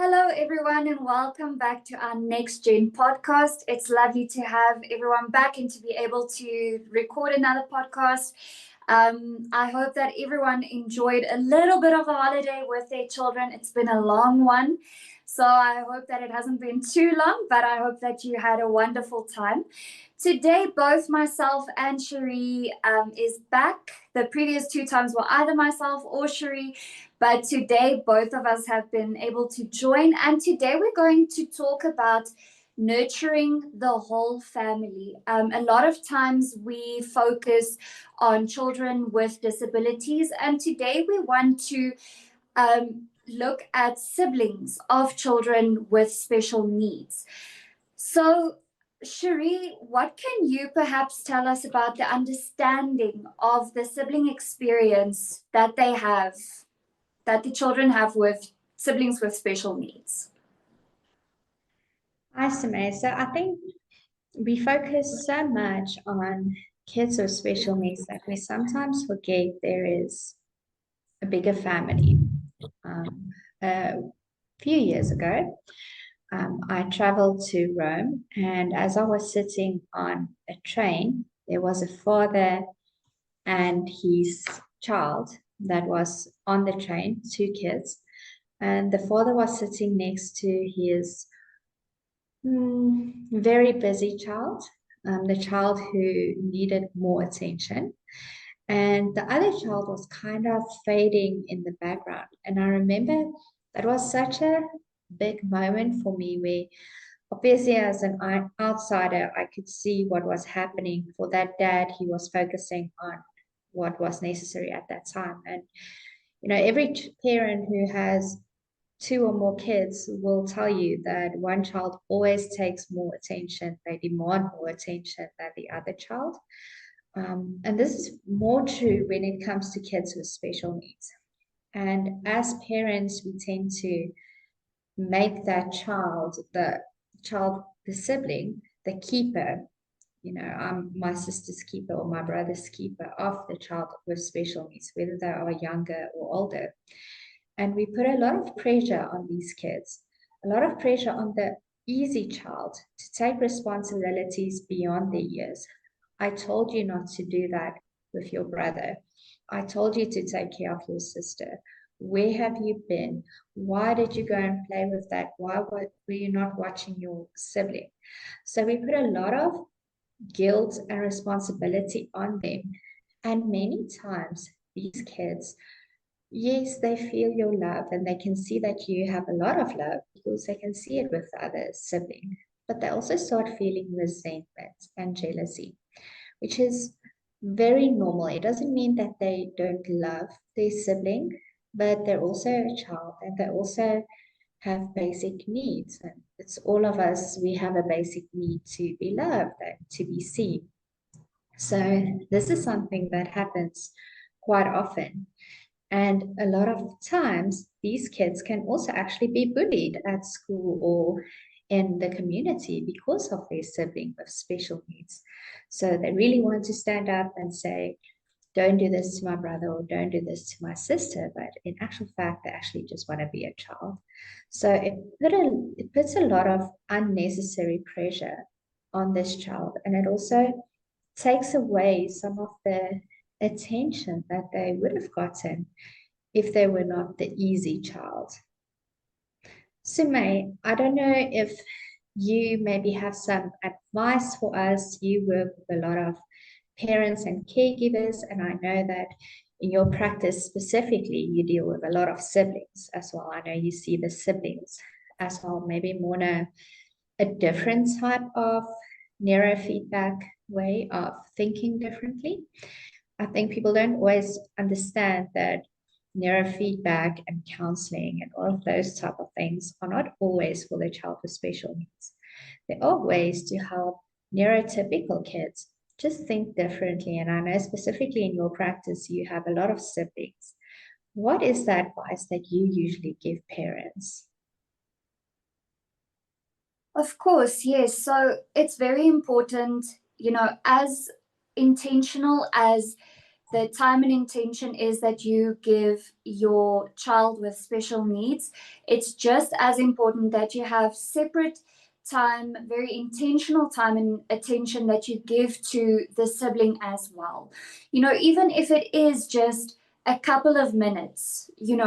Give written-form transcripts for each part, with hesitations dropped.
Hello, everyone, and welcome back to our NextGen podcast. It's lovely to have everyone back and to be able to record another podcast. I hope that everyone enjoyed a little bit of a holiday with their children. It's been a long one, so I hope that it hasn't been too long, but I hope that you had a wonderful time. Today, both myself and Cherie is back. The previous two times were either myself or Cherie, but today both of us have been able to join. And today we're going to talk about nurturing the whole family. A lot of times we focus on children with disabilities, and today we want to look at siblings of children with special needs. So, Cherie, what can you perhaps tell us about the understanding of the sibling experience that they have, that the children have with siblings with special needs? Hi, Samay. So I think we focus so much on kids with special needs that we sometimes forget there is a bigger family. A few years ago, I traveled to Rome, and as I was sitting on a train, there was a father and his child that was on the train, two kids, and the father was sitting next to his very busy child, the child who needed more attention. And the other child was kind of fading in the background. And I remember that was such a big moment for me where obviously as an outsider, I could see what was happening for that dad. He was focusing on what was necessary at that time. And, every parent who has two or more kids will tell you that one child always takes more attention. They demand more attention than the other child. And this is more true when it comes to kids with special needs. And as parents, we tend to make that the sibling, the keeper. I'm my sister's keeper or my brother's keeper of the child with special needs, whether they are younger or older. And we put a lot of pressure on these kids, a lot of pressure on the easy child to take responsibilities beyond their years. I told you not to do that with your brother. I told you to take care of your sister. Where have you been? Why did you go and play with that? Why were you not watching your sibling? So we put a lot of guilt and responsibility on them. And many times, these kids, yes, they feel your love and they can see that you have a lot of love because they can see it with the other sibling. But they also start feeling resentment and jealousy, which is very normal. It doesn't mean that they don't love their sibling, but they're also a child and they also have basic needs. And it's all of us, we have a basic need to be loved and to be seen. So this is something that happens quite often. And a lot of times, these kids can also actually be bullied at school or in the community because of their sibling with special needs. So they really want to stand up and say, don't do this to my brother or don't do this to my sister. But in actual fact, they actually just want to be a child. So it puts a lot of unnecessary pressure on this child. And it also takes away some of the attention that they would have gotten if they were not the easy child. So, May, I don't know if you maybe have some advice for us. You work with a lot of parents and caregivers, and I know that in your practice specifically, you deal with a lot of siblings as well. I know you see the siblings as well, maybe more a different type of neurofeedback way of thinking differently. I think people don't always understand that neurofeedback and counseling and all of those type of things are not always for the child with special needs. There are ways to help neurotypical kids just think differently. And I know specifically in your practice, you have a lot of siblings. What is the advice that you usually give parents? Of course, yes. So it's very important, as intentional as the time and intention is that you give your child with special needs, it's just as important that you have separate time, very intentional time and attention that you give to the sibling as well. Even if it is just a couple of minutes, you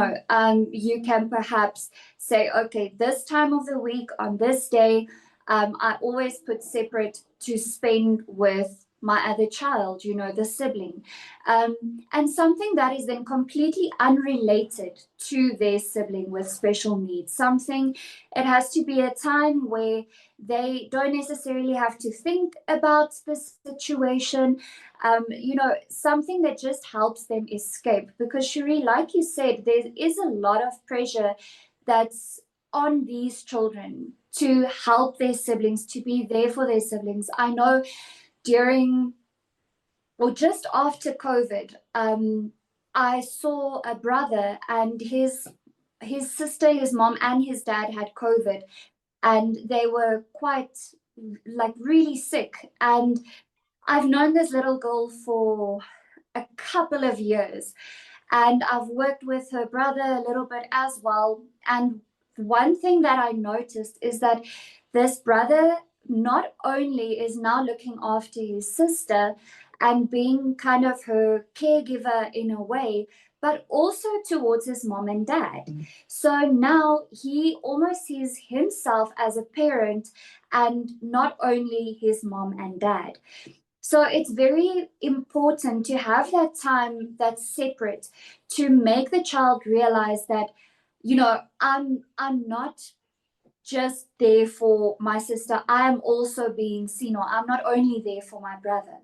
can perhaps say, okay, this time of the week on this day, I always put separate to spend with my other child, the sibling. And something that is then completely unrelated to their sibling with special needs. It has to be a time where they don't necessarily have to think about the situation, something that just helps them escape. Because Cherie, like you said, there is a lot of pressure that's on these children to help their siblings, to be there for their siblings. I know during or just after COVID, I saw a brother and his sister, his mom, and his dad had COVID, and they were quite like really sick. And I've known this little girl for a couple of years, and I've worked with her brother a little bit as well. And one thing that I noticed is that this brother not only is now looking after his sister and being kind of her caregiver in a way, but also towards his mom and dad. So now he almost sees himself as a parent and not only his mom and dad. So it's very important to have that time that's separate, to make the child realize that, I'm not just there for my sister, I am also being seen, or I'm not only there for my brother.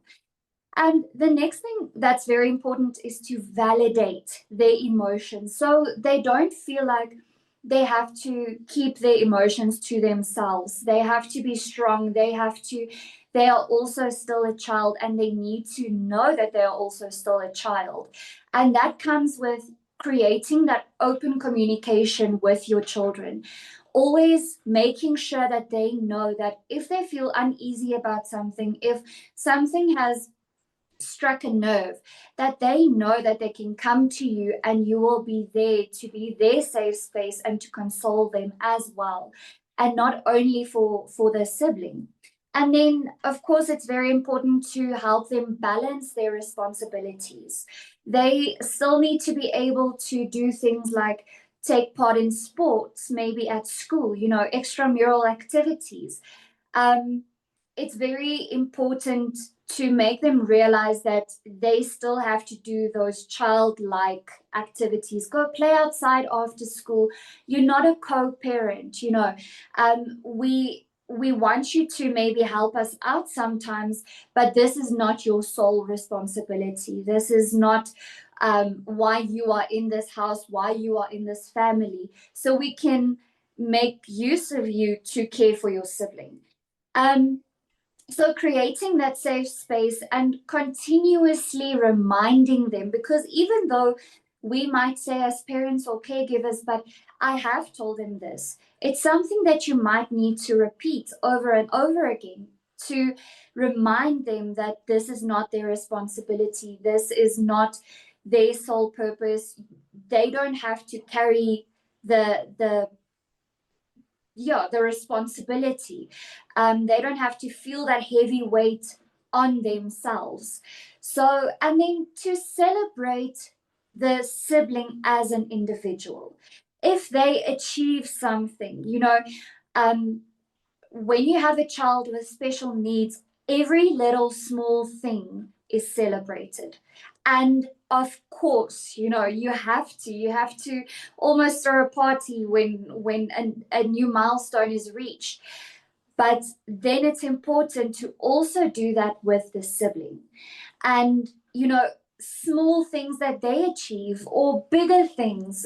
And the next thing that's very important is to validate their emotions. So they don't feel like they have to keep their emotions to themselves. They have to be strong. They are also still a child, and they need to know that they are also still a child. And that comes with creating that open communication with your children. Always making sure that they know that if they feel uneasy about something, if something has struck a nerve, that they know that they can come to you and you will be there to be their safe space and to console them as well, and not only for their sibling. And then, of course, it's very important to help them balance their responsibilities. They still need to be able to do things like take part in sports, maybe at school, extramural activities. um, it's very important to make them realize that they still have to do those childlike activities. Go play outside after school. You're not a co-parent, we want you to maybe help us out sometimes, but this is not your sole responsibility. This is not why you are in this house, why you are in this family. So we can make use of you to care for your sibling. So creating that safe space and continuously reminding them, because even though we might say as parents or caregivers, but I have told them this, it's something that you might need to repeat over and over again to remind them that this is not their responsibility. This is not their sole purpose. They don't have to carry the responsibility. They don't have to feel that heavy weight on themselves. So, and then to celebrate the sibling as an individual. If they achieve something, when you have a child with special needs, every little small thing is celebrated. And of course, you have to almost throw a party when a new milestone is reached. But then it's important to also do that with the sibling. And small things that they achieve or bigger things,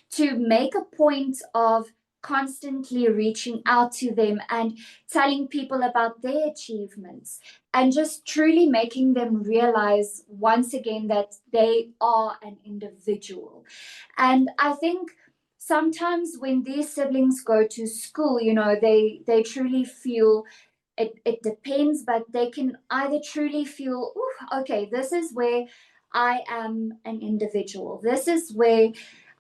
to make a point of constantly reaching out to them and telling people about their achievements, and just truly making them realize once again that they are an individual. And I think sometimes when these siblings go to school, they truly feel, it depends, but they can either truly feel, okay, this is where I am an individual. This is where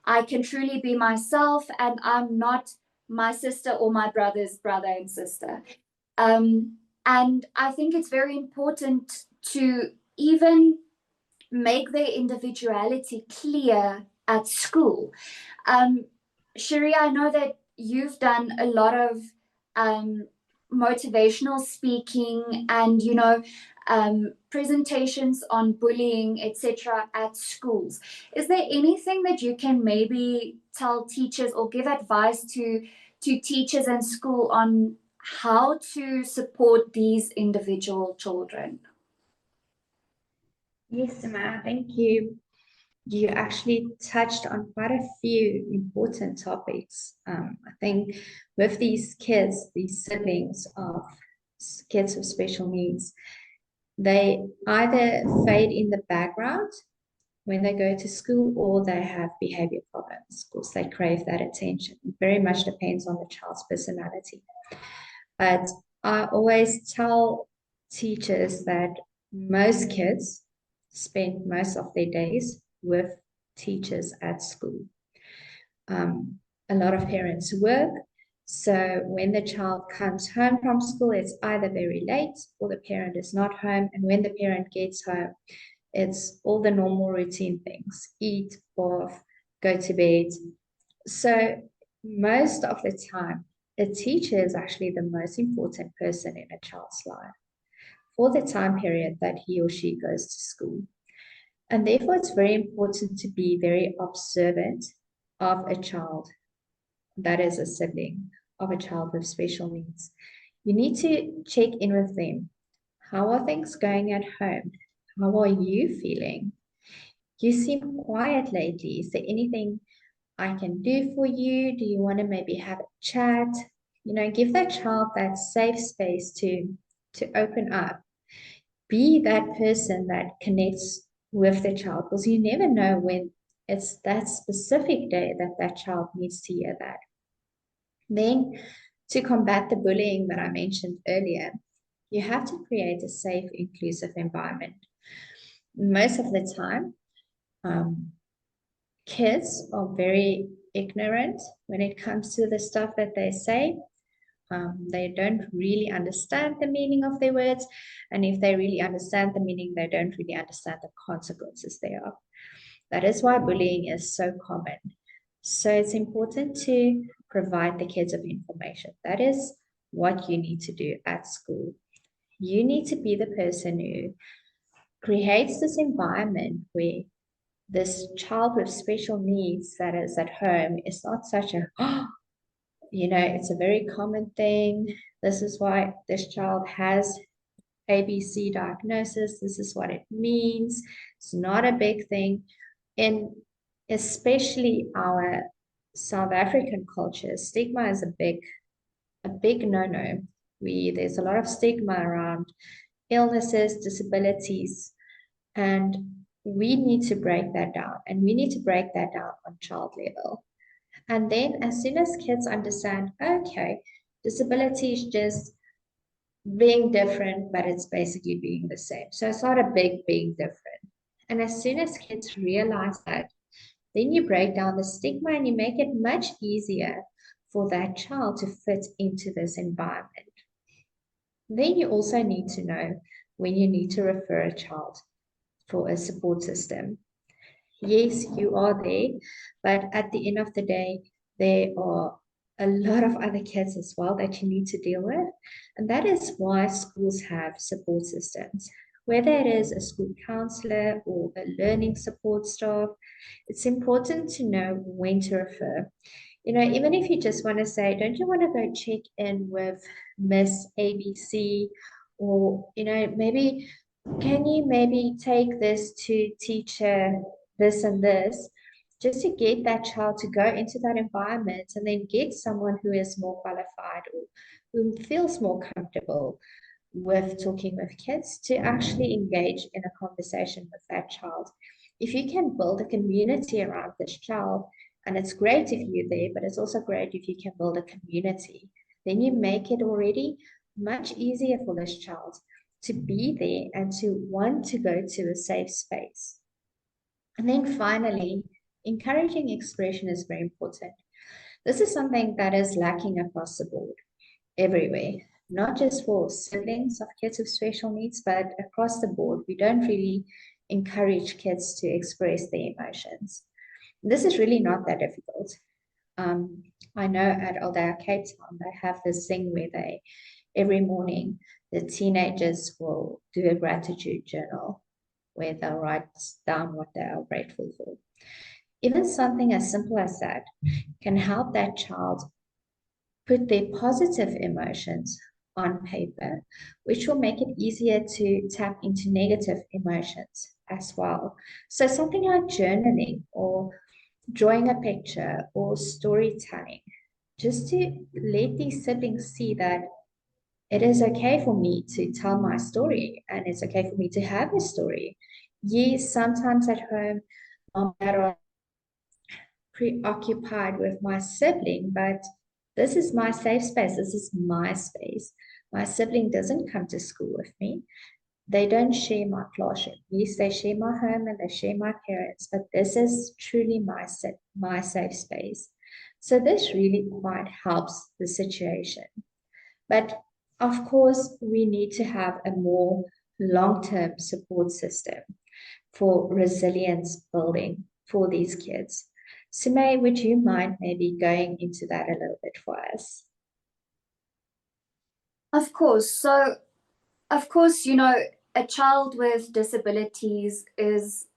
I can truly be myself, and I'm not my sister or my brother's brother and sister. And I think it's very important to even make their individuality clear at school. Sharia, I know that you've done a lot of um, motivational speaking and, presentations on bullying, etc., at schools. Is there anything that you can maybe tell teachers or give advice to teachers and school on how to support these individual children? Yes, Emma, thank you. You actually touched on quite a few important topics. I think with these kids, these siblings of kids with special needs, they either fade in the background when they go to school or they have behavior problems because they crave that attention. It very much depends on the child's personality. But I always tell teachers that most kids spend most of their days with teachers at school. A lot of parents work, so when the child comes home from school, it's either very late or the parent is not home. And when the parent gets home, it's all the normal routine things: eat, bath, go to bed. So most of the time, a teacher is actually the most important person in a child's life for the time period that he or she goes to school. And therefore, it's very important to be very observant of a child that is a sibling of a child with special needs. You need to check in with them. How are things going at home? How are you feeling? You seem quiet lately. Is there anything I can do for you? Do you want to maybe have a chat? Give that child that safe space to open up. Be that person that connects with the child because you never know when it's that specific day that that child needs to hear that. Then, to combat the bullying that I mentioned earlier, you have to create a safe, inclusive environment. Most of the time, kids are very ignorant when it comes to the stuff that they say. They don't really understand the meaning of their words. And if they really understand the meaning, they don't really understand the consequences thereof. That is why bullying is so common. So it's important to provide the kids with information. That is what you need to do at school. You need to be the person who creates this environment where this child with special needs that is at home is not such a, it's a very common thing. This is why this child has ABC diagnosis. This is what it means. It's not a big thing. And especially our South African culture, stigma is a big no-no. There's a lot of stigma around illnesses, disabilities, and we need to break that down. And we need to break that down on child level. And then as soon as kids understand, okay, disability is just being different, but it's basically being the same. So it's not a big being different. And as soon as kids realize that, then you break down the stigma and you make it much easier for that child to fit into this environment. Then you also need to know when you need to refer a child for a support system. Yes, you are there, but at the end of the day, there are a lot of other kids as well that you need to deal with. And that is why schools have support systems. Whether it is a school counselor or a learning support staff, it's important to know when to refer. Even if you just want to say, don't you want to go check in with Miss ABC? Or, maybe can you maybe take this to teacher this and this, just to get that child to go into that environment and then get someone who is more qualified or who feels more comfortable with talking with kids to actually engage in a conversation with that child. If you can build a community around this child, and it's great if you're there, but it's also great if you can build a community, then you make it already much easier for this child to be there and to want to go to a safe space. And then finally, encouraging expression is very important. This is something that is lacking across the board, everywhere, not just for siblings of kids with special needs, but across the board. We don't really encourage kids to express their emotions. This is really not that difficult. Um, I know at Aldea Cape Town, they have this thing where they, every morning, the teenagers will do a gratitude journal where they'll write down what they are grateful for. Even something as simple as that can help that child put their positive emotions on paper, which will make it easier to tap into negative emotions as well. So, something like journaling or drawing a picture or storytelling, just to let these siblings see that it is okay for me to tell my story and it's okay for me to have a story. Yes, sometimes at home, mom and dad are preoccupied with my sibling, but this is my safe space. This is my space. My sibling doesn't come to school with me. They don't share my classroom. Yes, they share my home and they share my parents, but this is truly my safe space. So this really quite helps the situation. But of course, we need to have a more long-term support system for resilience building for these kids. Sime, would you mind maybe going into that a little bit for us? Of course. So, of course, a child with disabilities is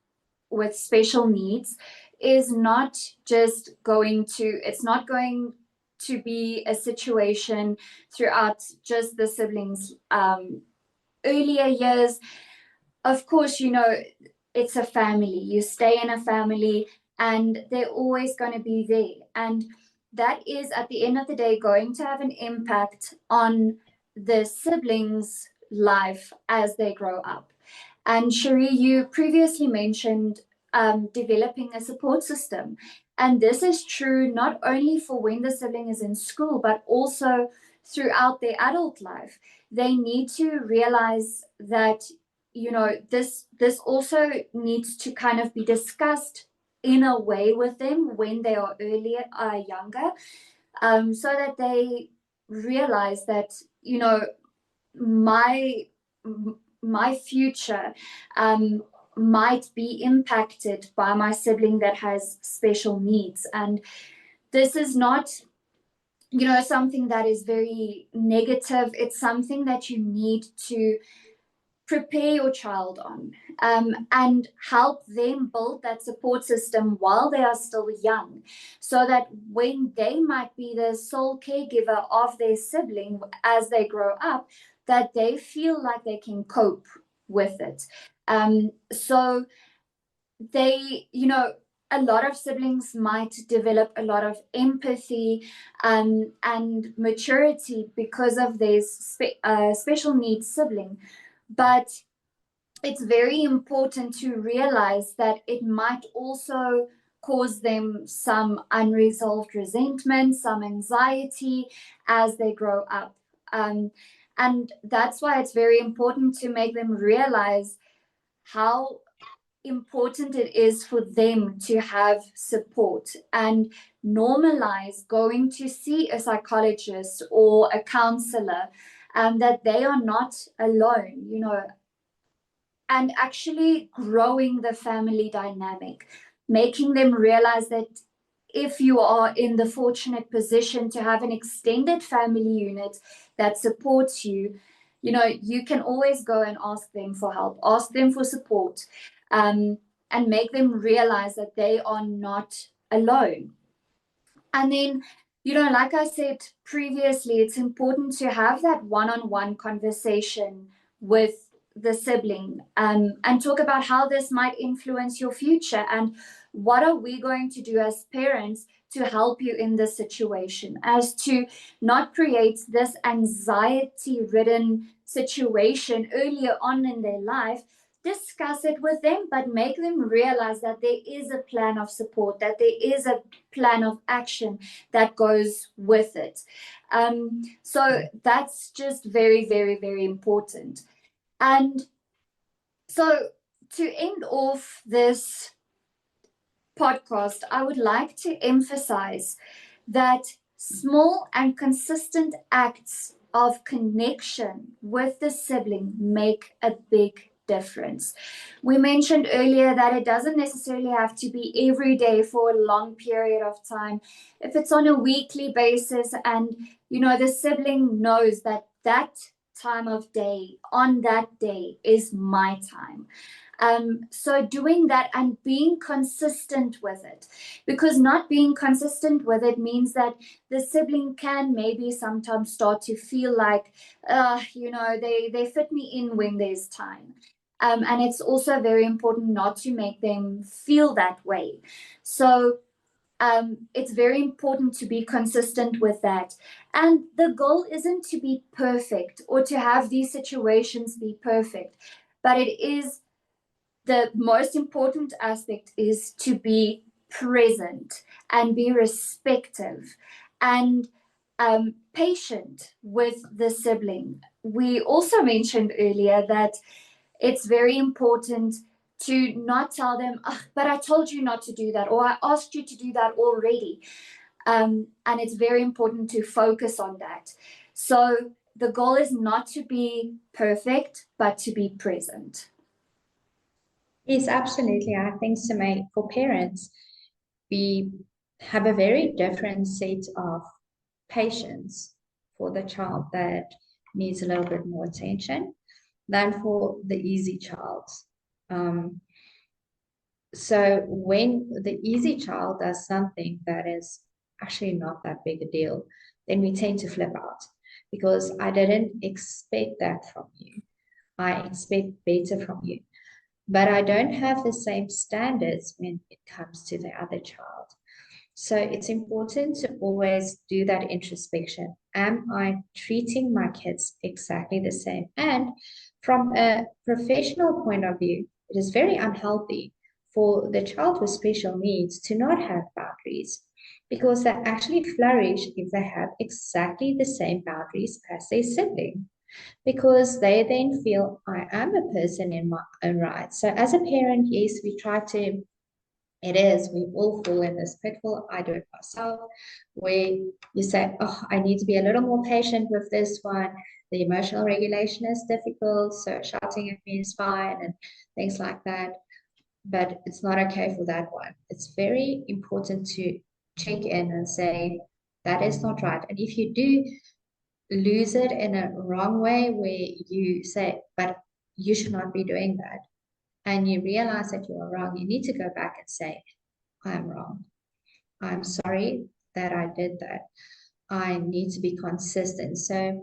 with special needs is not just going to, it's not going to be a situation throughout just the siblings' earlier years. Of course, it's a family. You stay in a family and they're always going to be there. And that is, at the end of the day, going to have an impact on the siblings' life as they grow up. And Cherie, you previously mentioned developing a support system. And this is true not only for when the sibling is in school, but also throughout their adult life. They need to realize that this also needs to kind of be discussed in a way with them when they are younger, so that they realize that my my future might be impacted by my sibling that has special needs. And this is not something that is very negative. It's something that you need to prepare your child on, and help them build that support system while they are still young, so that when they might be the sole caregiver of their sibling as they grow up, that they feel like they can cope with it. So they, a lot of siblings might develop a lot of empathy and maturity because of their special needs sibling. But it's very important to realize that it might also cause them some unresolved resentment, some anxiety as they grow up. And that's why it's very important to make them realize how important it is for them to have support, and normalize going to see a psychologist or a counselor, that they are not alone, and actually growing the family dynamic, making them realize that if you are in the fortunate position to have an extended family unit that supports you, you can always go and ask them for help, ask them for support, and make them realize that they are not alone. And then, like I said previously, it's important to have that one-on-one conversation with the sibling, and talk about how this might influence your future, and what are we going to do as parents to help you in this situation, as to not create this anxiety-ridden situation earlier on in their life. Discuss it with them, but make them realize that there is a plan of support, that there is a plan of action that goes with it. So that's just very, very, very important. And so to end off this podcast, I would like to emphasize that small and consistent acts of connection with the sibling make a big difference. We mentioned earlier that it doesn't necessarily have to be every day for a long period of time. If it's on a weekly basis and the sibling knows that time of day on that day is my time. So doing that and being consistent with it, because not being consistent with it means that the sibling can maybe sometimes start to feel like, they fit me in when there's time. And it's also very important not to make them feel that way. So it's very important to be consistent with that. And the goal isn't to be perfect or to have these situations be perfect, but it is the most important aspect is to be present and be respectful and patient with the sibling. We also mentioned earlier that it's very important to not tell them, but I told you not to do that, or I asked you to do that already. And it's very important to focus on that. So the goal is not to be perfect, but to be present. Yes, absolutely. I think, Sumay, for parents, we have a very different set of patience for the child that needs a little bit more attention than for the easy child. Um, so when the easy child does something that is actually not that big a deal, then we tend to flip out because I didn't expect that from you. I expect better from you. But I don't have the same standards when it comes to the other child. So it's important to always do that introspection. Am I treating my kids exactly the same? And from a professional point of view, it is very unhealthy for the child with special needs to not have boundaries because they actually flourish if they have exactly the same boundaries as their sibling because they then feel I am a person in my own right. So as a parent, yes, we try to, we all fall in this pitfall. I do it myself, where you say, oh, I need to be a little more patient with this one. The emotional regulation is difficult, so shouting at me is fine and things like that. But it's not okay for that one. It's very important to check in and say, that is not right. And if you do lose it in a wrong way where you say, but you should not be doing that, and you realize that you are wrong, you need to go back and say, I'm wrong. I'm sorry that I did that. I need to be consistent. So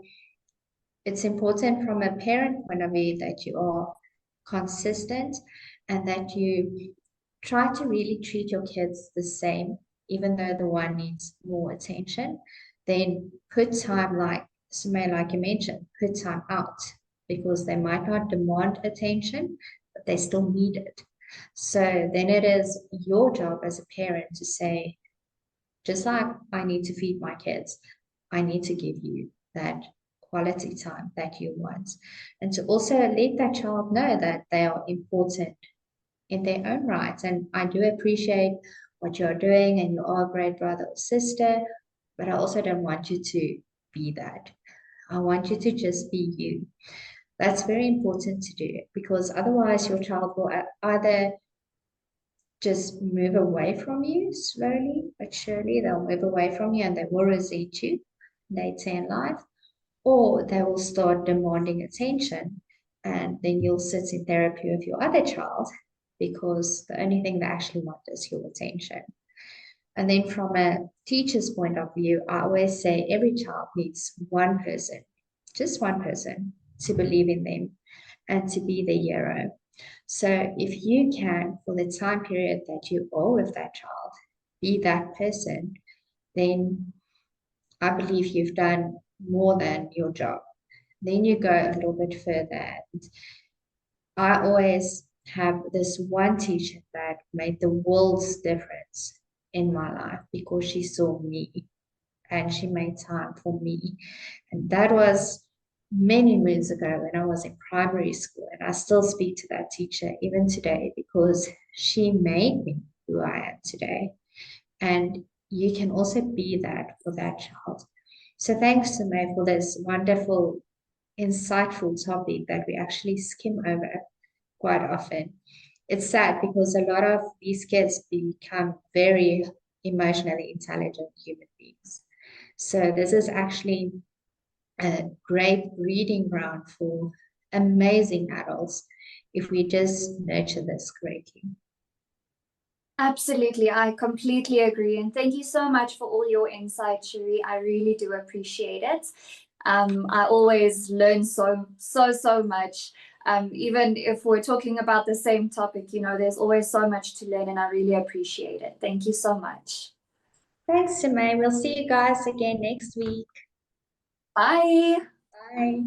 it's important from a parent point of view that you are consistent and that you try to really treat your kids the same, even though the one needs more attention. Then put time, like Sumay, like you mentioned, put time out because they might not demand attention, but they still need it. So then it is your job as a parent to say, just like I need to feed my kids, I need to give you that quality time that you want. And to also let that child know that they are important in their own rights. And I do appreciate what you're doing and you are a great brother or sister, but I also don't want you to be that. I want you to just be you. That's very important to do because otherwise your child will either just move away from you slowly but surely. They'll move away from you and they will resent you later in life, or they will start demanding attention. And then you'll sit in therapy with your other child because the only thing they actually want is your attention. And then from a teacher's point of view, I always say every child needs one person, just one person, to believe in them and to be the hero. So if you can, for the time period that you are with that child, be that person, then I believe you've done more than your job. Then you go a little bit further. And I always have this one teacher that made the world's difference in my life because she saw me and she made time for me. And that was many moons ago when I was in primary school. And I still speak to that teacher even today because she made me who who I am today. And you can also be that for that child. So thanks, Sumay, for this wonderful, insightful topic that we actually skim over quite often. It's sad because a lot of these kids become very emotionally intelligent human beings. So this is actually a great breeding ground for amazing adults if we just nurture this correctly. Absolutely, I completely agree. And thank you so much for all your insight, Shuri. I really do appreciate it. I always learn so much. Even if we're talking about the same topic, there's always so much to learn, and I really appreciate it. Thank you so much. Thanks, Simay. We'll see you guys again next week. Bye. Bye.